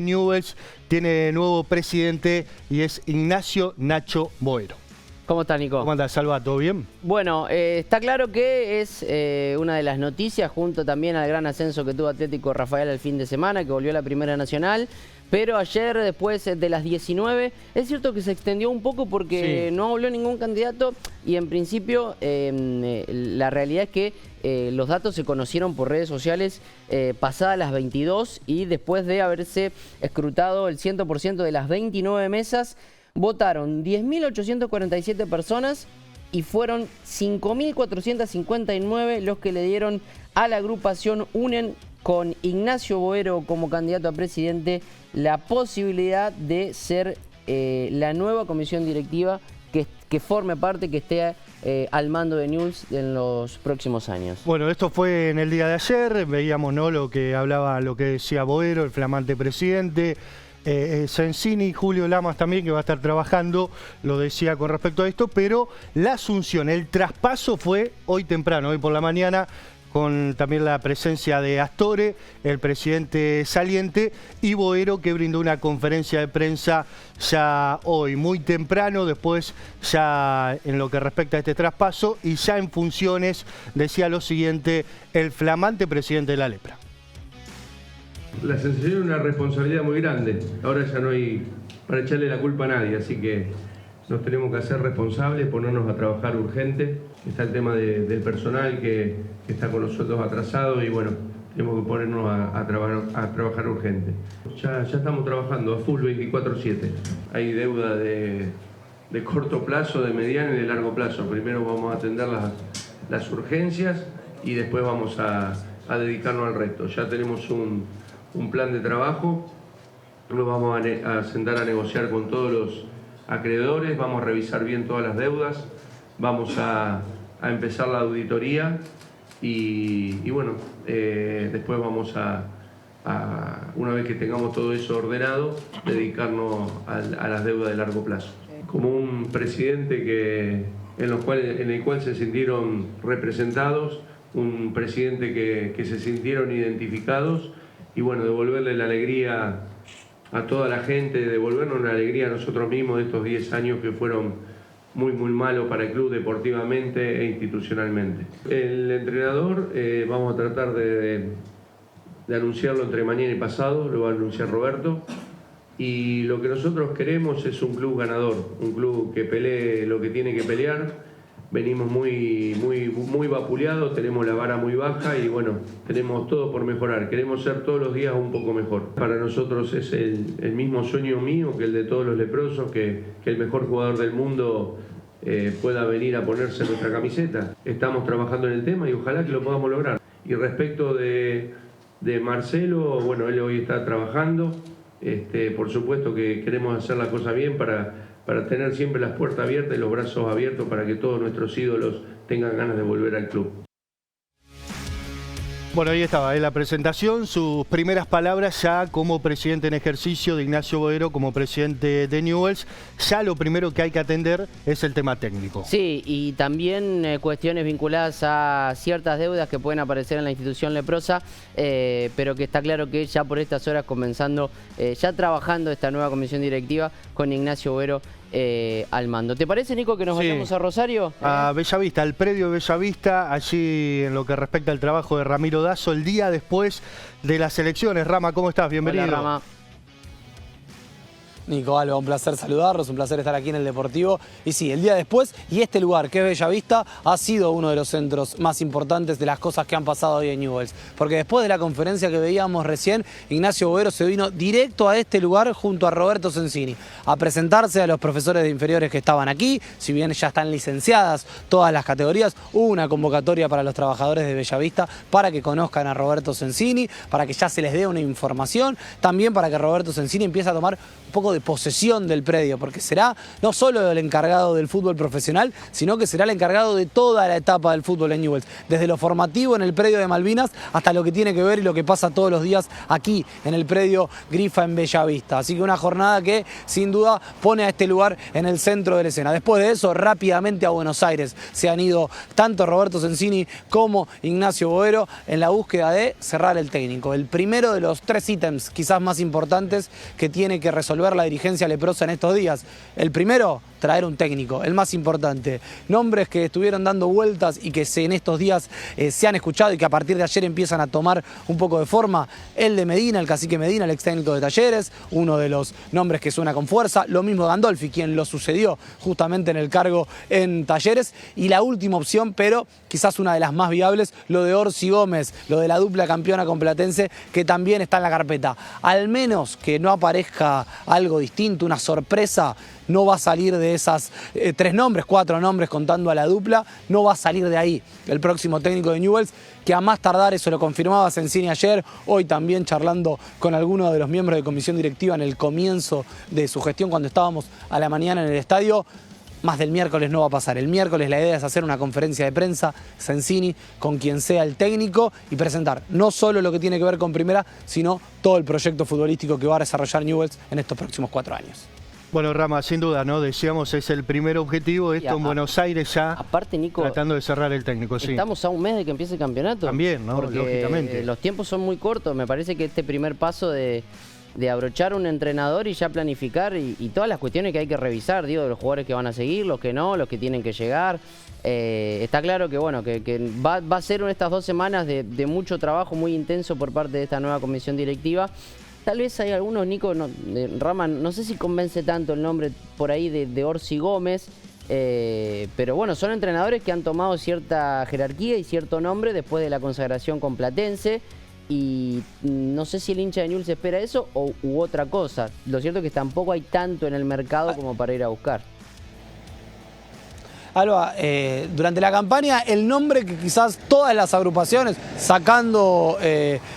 Newell's tiene nuevo presidente y es Ignacio Nacho Boero. ¿Cómo estás, Nico? ¿Cómo andás, Salva? ¿Todo bien? Bueno, está claro que es una de las noticias, junto también al gran ascenso que tuvo Atlético Rafael el fin de semana, que volvió a la Primera Nacional. Pero ayer, después de las 19, es cierto que se extendió un poco porque no habló ningún candidato y en principio la realidad es que los datos se conocieron por redes sociales pasadas las 22 y después de haberse escrutado el 100% de las 29 mesas, votaron 10.847 personas y fueron 5.459 los que le dieron a la agrupación UNEN con Ignacio Boero como candidato a presidente la posibilidad de ser la nueva comisión directiva que forme parte, que esté al mando de Newell's en los próximos años. Bueno, esto fue en el día de ayer, veíamos lo que hablaba, lo que decía Boero, el flamante presidente. Sensini, Julio Lamas también, que va a estar trabajando, lo decía con respecto a esto, pero la asunción, el traspaso fue hoy temprano, hoy por la mañana, con también la presencia de Astore, el presidente saliente, y Boero, que brindó una conferencia de prensa ya hoy, muy temprano, después ya en lo que respecta a este traspaso, y ya en funciones, decía lo siguiente, el flamante presidente de la Lepra. La sensación es una responsabilidad muy grande. Ahora ya no hay para echarle la culpa a nadie, así que nos tenemos que hacer responsables, ponernos a trabajar urgente. Está el tema del personal que está con los sueldos atrasados y bueno, tenemos que ponernos a trabajar urgente. Ya estamos trabajando a full 24/7. Hay deuda de corto plazo, de mediano y de largo plazo. Primero vamos a atender las urgencias y después vamos a dedicarnos al resto. Ya tenemos un plan de trabajo, nos vamos a sentar a negociar con todos los acreedores, vamos a revisar bien todas las deudas, vamos a empezar la auditoría y bueno, después vamos una vez que tengamos todo eso ordenado, dedicarnos a las deudas de largo plazo. Como un presidente en el cual se sintieron representados, un presidente que se sintieron identificados y bueno, devolverle la alegría a toda la gente, devolvernos una alegría a nosotros mismos de estos 10 años que fueron muy malos para el club deportivamente e institucionalmente. El entrenador vamos a tratar de anunciarlo entre mañana y pasado, lo va a anunciar Roberto, y lo que nosotros queremos es un club ganador, un club que pelee lo que tiene que pelear. Venimos muy vapuleados, tenemos la vara muy baja y bueno, tenemos todo por mejorar. Queremos ser todos los días un poco mejor. Para nosotros es el mismo sueño mío que el de todos los leprosos, que el mejor jugador del mundo pueda venir a ponerse nuestra camiseta. Estamos trabajando en el tema y ojalá que lo podamos lograr. Y respecto de Marcelo, bueno, él hoy está trabajando. Por supuesto que queremos hacer la cosa bien para tener siempre las puertas abiertas y los brazos abiertos para que todos nuestros ídolos tengan ganas de volver al club. Bueno, ahí estaba la presentación, sus primeras palabras ya como presidente en ejercicio de Ignacio Boero, como presidente de Newell's. Ya lo primero que hay que atender es el tema técnico. Sí, y también cuestiones vinculadas a ciertas deudas que pueden aparecer en la institución leprosa, pero que está claro que ya por estas horas comenzando, ya trabajando esta nueva comisión directiva con Ignacio Boero al mando. ¿Te parece, Nico, que nos vayamos a Rosario? A Bellavista, al predio de Bellavista, allí en lo que respecta al trabajo de Ramiro Dazo, el día después de las elecciones. Rama, ¿cómo estás? Bienvenido. Hola, Rama. Nico, Alba, un placer saludarlos, un placer estar aquí en el Deportivo. Y sí, el día después, y este lugar que es Bellavista, ha sido uno de los centros más importantes de las cosas que han pasado hoy en Newell's. Porque después de la conferencia que veíamos recién, Ignacio Boero se vino directo a este lugar junto a Roberto Sensini a presentarse a los profesores de inferiores que estaban aquí. Si bien ya están licenciadas todas las categorías, hubo una convocatoria para los trabajadores de Bellavista para que conozcan a Roberto Sensini, para que ya se les dé una información, también para que Roberto Sensini empiece a tomar un poco de de posesión del predio, porque será no solo el encargado del fútbol profesional, sino que será el encargado de toda la etapa del fútbol en Newell's, desde lo formativo en el predio de Malvinas hasta lo que tiene que ver y lo que pasa todos los días aquí en el predio Grifa en Bellavista. Así que una jornada que sin duda pone a este lugar en el centro de la escena. Después de eso, rápidamente a Buenos Aires se han ido tanto Roberto Sensini como Ignacio Boero en la búsqueda de cerrar el técnico. El primero de los 3 ítems quizás más importantes que tiene que resolver la dirigencia leprosa en estos días. El primero, traer un técnico, el más importante. Nombres que estuvieron dando vueltas y que en estos días se han escuchado y que a partir de ayer empiezan a tomar un poco de forma. El de Medina, el cacique Medina, el ex técnico de Talleres, uno de los nombres que suena con fuerza. Lo mismo Gandolfi, quien lo sucedió justamente en el cargo en Talleres. Y la última opción, pero quizás una de las más viables, lo de Orsi Gómez, lo de la dupla campeona con Platense, que también está en la carpeta. Al menos que no aparezca algo distinto, una sorpresa, no va a salir de esas 3 nombres, 4 nombres contando a la dupla, no va a salir de ahí el próximo técnico de Newell's, que a más tardar, eso lo confirmaba Sensini ayer, hoy también charlando con algunos de los miembros de comisión directiva en el comienzo de su gestión cuando estábamos a la mañana en el estadio. Más del miércoles no va a pasar. El miércoles la idea es hacer una conferencia de prensa, Sensini, con quien sea el técnico y presentar no solo lo que tiene que ver con primera, sino todo el proyecto futbolístico que va a desarrollar Newell's en estos próximos 4 años. Bueno, Rama, sin duda, ¿no? Decíamos, es el primer objetivo, esto en Buenos Aires ya, aparte, Nico, tratando de cerrar el técnico, sí. Estamos a un mes de que empiece el campeonato. También, ¿no? Porque lógicamente. los tiempos son muy cortos, me parece que este primer paso de abrochar un entrenador y ya planificar y todas las cuestiones que hay que revisar, digo, de los jugadores que van a seguir, los que no, los que tienen que llegar. Está claro que bueno, que va a ser estas 2 semanas de mucho trabajo muy intenso por parte de esta nueva comisión directiva. Tal vez hay algunos, Nico, Rama, no sé si convence tanto el nombre por ahí de Orsi Gómez, pero bueno, son entrenadores que han tomado cierta jerarquía y cierto nombre después de la consagración con Platense, y no sé si el hincha de Newell's espera eso u otra cosa. Lo cierto es que tampoco hay tanto en el mercado como para ir a buscar. Alba, durante la campaña el nombre que quizás todas las agrupaciones, sacando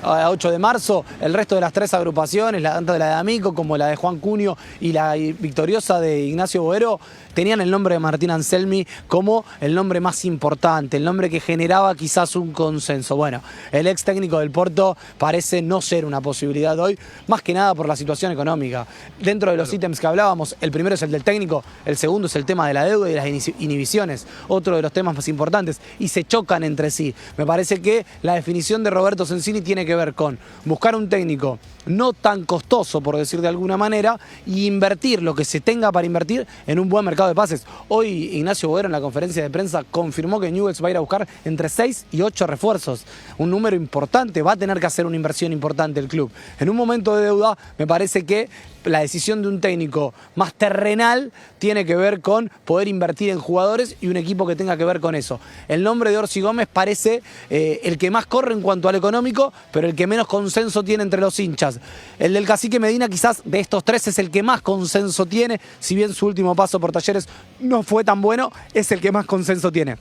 a 8 de marzo, el resto de las 3 agrupaciones, tanto de la de Amico como la de Juan Cunio y la victoriosa de Ignacio Boero, tenían el nombre de Martín Anselmi como el nombre más importante, el nombre que generaba quizás un consenso. Bueno, el ex técnico del Porto parece no ser una posibilidad hoy, más que nada por la situación económica. Dentro de los ítems que hablábamos, el primero es el del técnico, el segundo es el tema de la deuda y las inhibiciones, otro de los temas más importantes, y se chocan entre sí. Me parece que la definición de Roberto Sensini tiene que ver con buscar un técnico no tan costoso, por decir de alguna manera, y invertir lo que se tenga para invertir en un buen mercado de pases. Hoy Ignacio Boero en la conferencia de prensa confirmó que Newell's va a ir a buscar entre 6 y 8 refuerzos. Un número importante, va a tener que hacer una inversión importante el club. En un momento de deuda, me parece que la decisión de un técnico más terrenal tiene que ver con poder invertir en jugadores y un equipo que tenga que ver con eso. El nombre de Orsi Gómez parece el que más corre en cuanto al económico, pero el que menos consenso tiene entre los hinchas. El del cacique Medina quizás de estos 3 es el que más consenso tiene, si bien su último paso por Talleres no fue tan bueno, es el que más consenso tiene.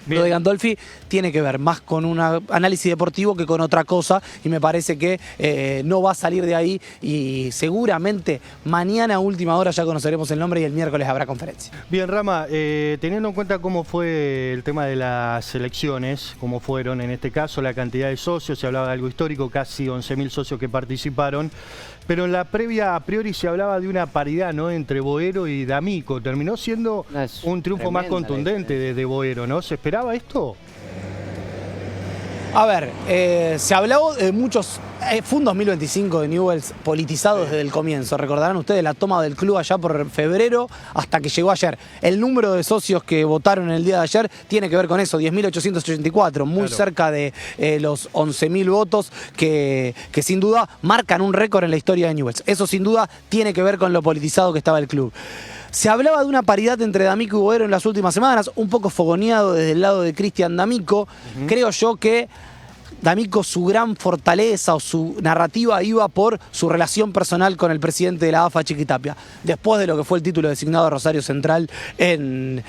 Bien. Lo de Gandolfi tiene que ver más con un análisis deportivo que con otra cosa y me parece que no va a salir de ahí y seguramente mañana a última hora ya conoceremos el nombre y el miércoles habrá conferencia. Bien, Rama, teniendo en cuenta cómo fue el tema de las elecciones, cómo fueron en este caso, la cantidad de socios, se hablaba de algo histórico, casi 11.000 socios que participaron, pero en la previa a priori se hablaba de una paridad, ¿no?, entre Boero y D'Amico. Terminó siendo un triunfo más contundente de Boero, ¿no? ¿Se esperaba esto? A ver, se habló de muchos... fue un 2025 de Newell's politizado desde el comienzo. Recordarán ustedes la toma del club allá por febrero hasta que llegó ayer. El número de socios que votaron el día de ayer tiene que ver con eso, 10.884, muy cerca de los 11.000 votos que sin duda marcan un récord en la historia de Newell's. Eso sin duda tiene que ver con lo politizado que estaba el club. Se hablaba de una paridad entre D'Amico y Boero en las últimas semanas, un poco fogoneado desde el lado de Cristian D'Amico. Creo yo que D'Amico, su gran fortaleza o su narrativa iba por su relación personal con el presidente de la AFA, Chiquitapia. Después de lo que fue el título designado de Rosario Central en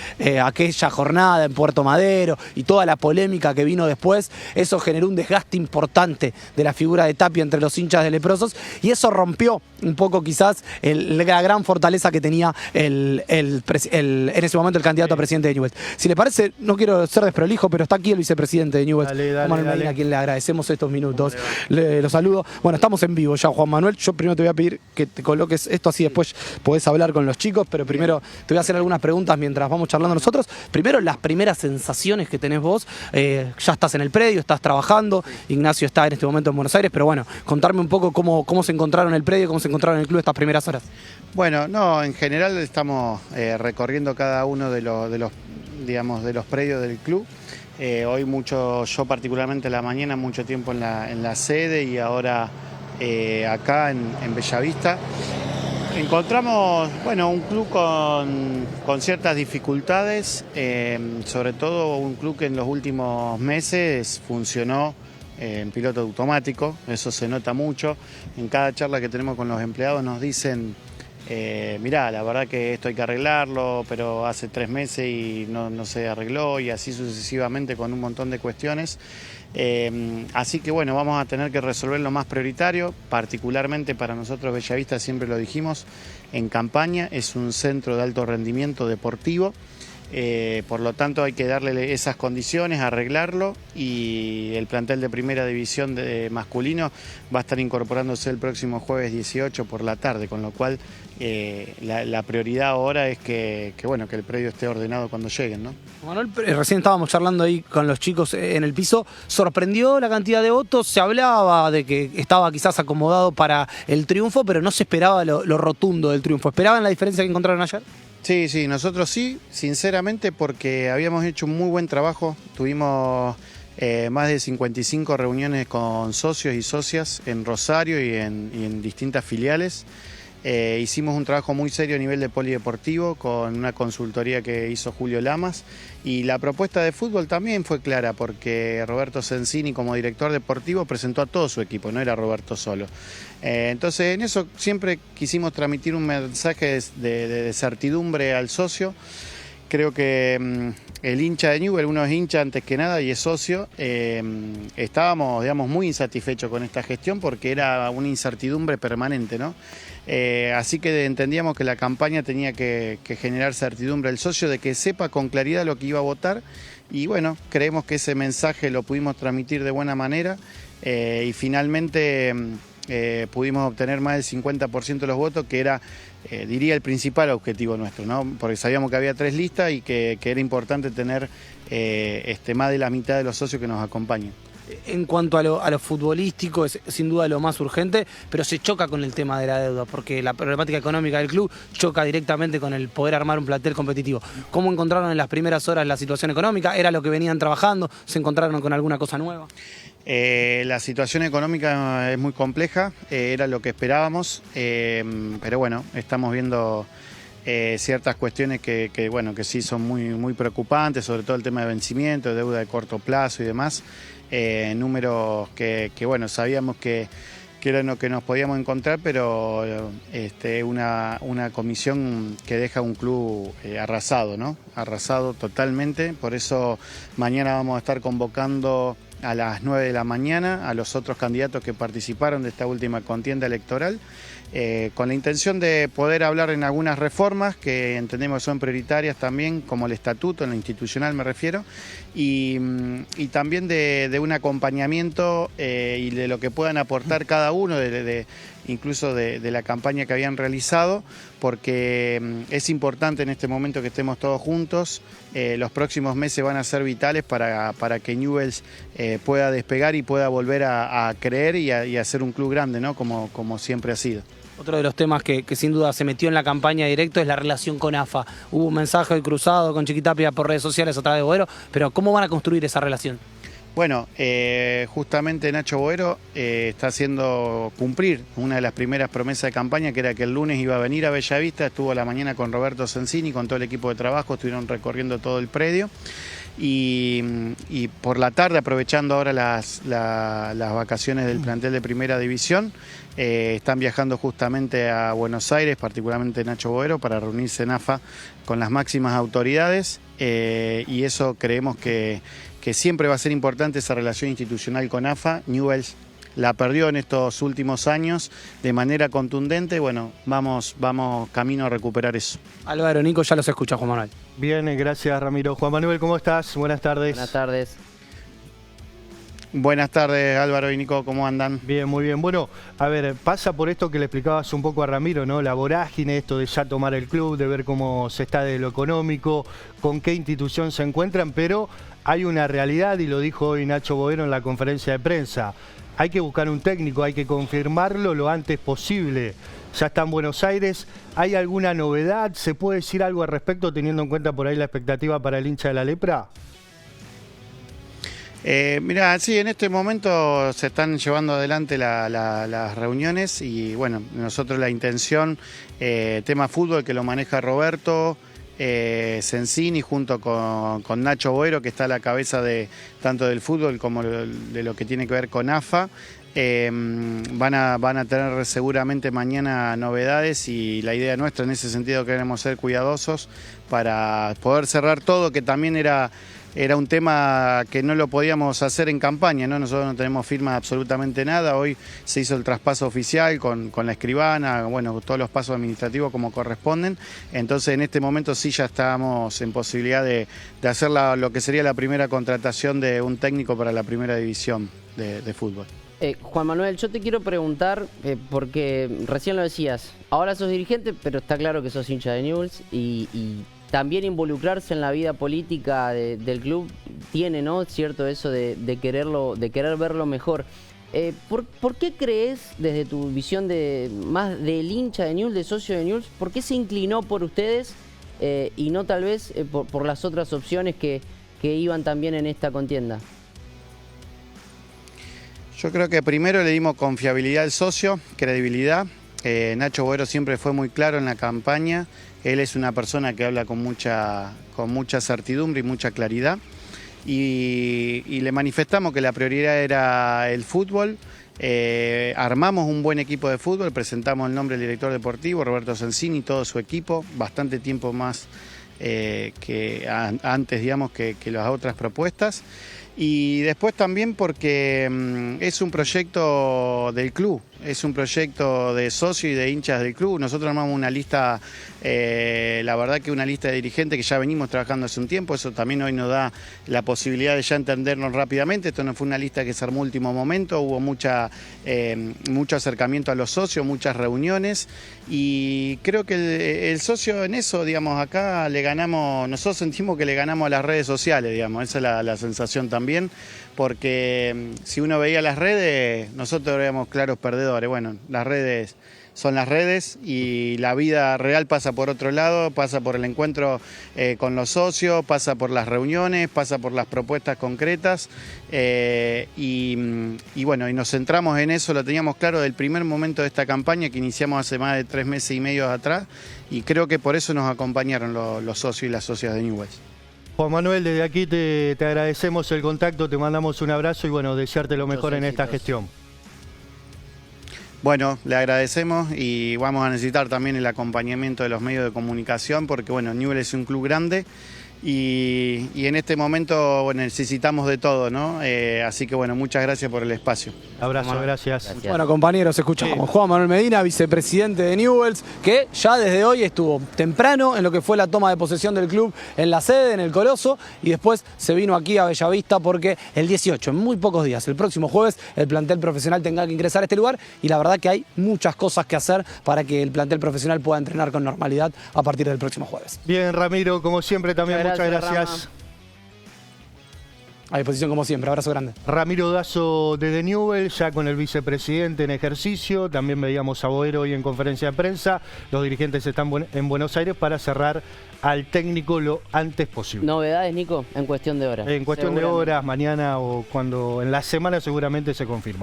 aquella jornada en Puerto Madero y toda la polémica que vino después, eso generó un desgaste importante de la figura de Tapia entre los hinchas de Leprosos, y eso rompió un poco quizás la gran fortaleza que tenía en ese momento el candidato a presidente de Newell's. Si le parece, no quiero ser desprolijo, pero está aquí el vicepresidente de Newell's, Juan Manuel Medina, a quien le agradecemos estos minutos. Lo saludo. Bueno, estamos en vivo ya, Juan Manuel. Yo primero te voy a pedir que te coloques esto, así después podés hablar con los chicos, pero primero te voy a hacer algunas preguntas mientras vamos charlando nosotros. Primero, las primeras sensaciones que tenés vos. Ya estás en el predio, estás trabajando. Ignacio está en este momento en Buenos Aires, pero bueno, contarme un poco cómo se encontraron el predio, cómo se encontraron el club estas primeras horas. Bueno, no, en general estamos recorriendo cada uno de los predios del club. Hoy yo particularmente en la mañana, mucho tiempo en la sede y ahora acá en Bellavista. Encontramos, bueno, un club con ciertas dificultades, sobre todo un club que en los últimos meses funcionó en piloto automático, eso se nota mucho. En cada charla que tenemos con los empleados nos dicen, mirá, la verdad que esto hay que arreglarlo, pero hace 3 meses y no se arregló, y así sucesivamente con un montón de cuestiones. Así que bueno, vamos a tener que resolver lo más prioritario, particularmente para nosotros Bellavista, siempre lo dijimos, en campaña es un centro de alto rendimiento deportivo. Por lo tanto hay que darle esas condiciones, arreglarlo, y el plantel de primera división de masculino va a estar incorporándose el próximo jueves 18 por la tarde, con lo cual la prioridad ahora es que el predio esté ordenado cuando lleguen, ¿no? Manuel, recién estábamos charlando ahí con los chicos en el piso. ¿Sorprendió la cantidad de votos? Se hablaba de que estaba quizás acomodado para el triunfo, pero no se esperaba lo rotundo del triunfo. ¿Esperaban la diferencia que encontraron ayer? Sí, nosotros sí, sinceramente, porque habíamos hecho un muy buen trabajo. Tuvimos más de 55 reuniones con socios y socias en Rosario y en distintas filiales. Hicimos un trabajo muy serio a nivel de polideportivo con una consultoría que hizo Julio Lamas, y la propuesta de fútbol también fue clara porque Roberto Sensini, como director deportivo, presentó a todo su equipo, no era Roberto solo. Entonces en eso siempre quisimos transmitir un mensaje de certidumbre al socio. Creo que el hincha de Newell's, uno es hincha antes que nada y es socio, estábamos, digamos, muy insatisfechos con esta gestión porque era una incertidumbre permanente, ¿no? Así que entendíamos que la campaña tenía que generar certidumbre al socio de que sepa con claridad lo que iba a votar, y bueno, creemos que ese mensaje lo pudimos transmitir de buena manera, y finalmente pudimos obtener más del 50% de los votos, que era, diría, el principal objetivo nuestro, ¿no? Porque sabíamos que había 3 listas y que era importante tener más de la mitad de los socios que nos acompañen. En cuanto a lo futbolístico, es sin duda lo más urgente, pero se choca con el tema de la deuda, porque la problemática económica del club choca directamente con el poder armar un plantel competitivo. ¿Cómo encontraron en las primeras horas la situación económica? ¿Era lo que venían trabajando? ¿Se encontraron con alguna cosa nueva? La situación económica es muy compleja, era lo que esperábamos, pero bueno, estamos viendo ciertas cuestiones que sí son muy preocupantes, sobre todo el tema de vencimiento, de deuda de corto plazo y demás. Números que sabíamos que eran lo que nos podíamos encontrar, pero una comisión que deja un club arrasado, ¿no? Arrasado totalmente. Por eso mañana vamos a estar convocando a las 9 de la mañana a los otros candidatos que participaron de esta última contienda electoral, con la intención de poder hablar en algunas reformas que entendemos que son prioritarias también, como el estatuto, en lo institucional me refiero, y también de un acompañamiento y de lo que puedan aportar cada uno, incluso de la campaña que habían realizado, porque es importante en este momento que estemos todos juntos. Los próximos meses van a ser vitales para que Newell's pueda despegar y pueda volver a creer y a ser un club grande, ¿no? Como siempre ha sido. Otro de los temas que sin duda se metió en la campaña directo es la relación con AFA. Hubo un mensaje cruzado con Chiquitapia por redes sociales a través de Boero, pero ¿cómo van a construir esa relación? Bueno, justamente Nacho Boero está haciendo cumplir una de las primeras promesas de campaña, que era que el lunes iba a venir a Bellavista. Estuvo a la mañana con Roberto Sensini, con todo el equipo de trabajo, estuvieron recorriendo todo el predio. y por la tarde, aprovechando ahora las vacaciones del plantel de Primera División, están viajando justamente a Buenos Aires, particularmente Nacho Boero, para reunirse en AFA con las máximas autoridades, y eso creemos que siempre va a ser importante, esa relación institucional con AFA. Newell's la perdió en estos últimos años de manera contundente. Bueno, vamos camino a recuperar eso. Álvaro, Nico, ya los escucha, Juan Manuel. Bien, gracias Ramiro. Juan Manuel, ¿cómo estás? Buenas tardes. Buenas tardes. Buenas tardes, Álvaro y Nico, ¿cómo andan? Bien, muy bien. Bueno, a ver, pasa por esto que le explicabas un poco a Ramiro, ¿no? La vorágine, esto de ya tomar el club, de ver cómo se está de lo económico, con qué institución se encuentran, pero hay una realidad, y lo dijo hoy Nacho Boero en la conferencia de prensa. Hay que buscar un técnico, hay que confirmarlo lo antes posible. Ya está en Buenos Aires. ¿Hay alguna novedad? ¿Se puede decir algo al respecto, teniendo en cuenta por ahí la expectativa para el hincha de la Lepra? Mirá, sí, en este momento se están llevando adelante las reuniones y bueno, nosotros la intención, tema fútbol que lo maneja Roberto Sensini junto con Nacho Boero, que está a la cabeza de tanto del fútbol como de lo que tiene que ver con AFA. Van a tener seguramente mañana novedades y la idea nuestra en ese sentido queremos ser cuidadosos para poder cerrar todo, que también era un tema que no lo podíamos hacer en campaña, ¿no? Nosotros no tenemos firma de absolutamente nada. Hoy se hizo el traspaso oficial con la escribana, bueno, todos los pasos administrativos como corresponden. Entonces en este momento sí ya estamos en posibilidad de hacer lo que sería la primera contratación de un técnico para la Primera División de fútbol. Juan Manuel, yo te quiero preguntar, porque recién lo decías, ahora sos dirigente, pero está claro que sos hincha de Newell's y también involucrarse en la vida política del club tiene, ¿no?, cierto eso de querer verlo mejor. ¿Por qué crees, desde tu visión más del hincha de Newell's, de socio de Newell's, por qué se inclinó por ustedes y no tal vez por las otras opciones que iban también en esta contienda? Yo creo que primero le dimos confiabilidad al socio, credibilidad. Nacho Boero siempre fue muy claro en la campaña. Él es una persona que habla con mucha certidumbre y mucha claridad. Y le manifestamos que la prioridad era el fútbol. Armamos un buen equipo de fútbol, presentamos el nombre del director deportivo, Roberto Sensini, y todo su equipo, bastante tiempo más que antes, digamos, que las otras propuestas. Y después también porque es un proyecto del club, es un proyecto de socios y de hinchas del club. Nosotros armamos una lista, la verdad que una lista de dirigentes que ya venimos trabajando hace un tiempo. Eso también hoy nos da la posibilidad de ya entendernos rápidamente. Esto no fue una lista que se armó último momento, hubo mucho acercamiento a los socios, muchas reuniones. Y creo que el socio en eso, digamos, acá le ganamos, nosotros sentimos que le ganamos a las redes sociales, digamos, esa es la sensación también, porque si uno veía las redes, nosotros éramos claros perdedores. Bueno, las redes son las redes y la vida real pasa por otro lado, pasa por el encuentro con los socios, pasa por las reuniones, pasa por las propuestas concretas y bueno, y nos centramos en eso, lo teníamos claro del primer momento de esta campaña que iniciamos hace más de 3 meses y medio atrás y creo que por eso nos acompañaron los socios y las socias de Newell's. Juan Manuel, desde aquí te agradecemos el contacto, te mandamos un abrazo y bueno, desearte lo mejor en esta gestión. Bueno, le agradecemos y vamos a necesitar también el acompañamiento de los medios de comunicación porque bueno, Newell's es un club grande y en este momento bueno, necesitamos de todo, ¿no? Así que bueno, muchas gracias por el espacio. Abrazo, gracias. Bueno, compañeros, escuchamos. Juan Manuel Medina, vicepresidente de Newell's, que ya desde hoy estuvo temprano en lo que fue la toma de posesión del club en la sede, en el Coloso, y después se vino aquí a Bellavista porque el 18, en muy pocos días, el próximo jueves, el plantel profesional tenga que ingresar a este lugar y la verdad que hay muchas cosas que hacer para que el plantel profesional pueda entrenar con normalidad a partir del próximo jueves. Bien, Ramiro, como siempre también muchas gracias. A disposición como siempre, abrazo grande. Ramiro Dazo desde Newell's, ya con el vicepresidente en ejercicio. También veíamos a Boero hoy en conferencia de prensa. Los dirigentes están en Buenos Aires para cerrar al técnico lo antes posible. ¿Novedades, Nico? En cuestión de horas. En cuestión de horas, mañana o cuando en la semana seguramente se confirma.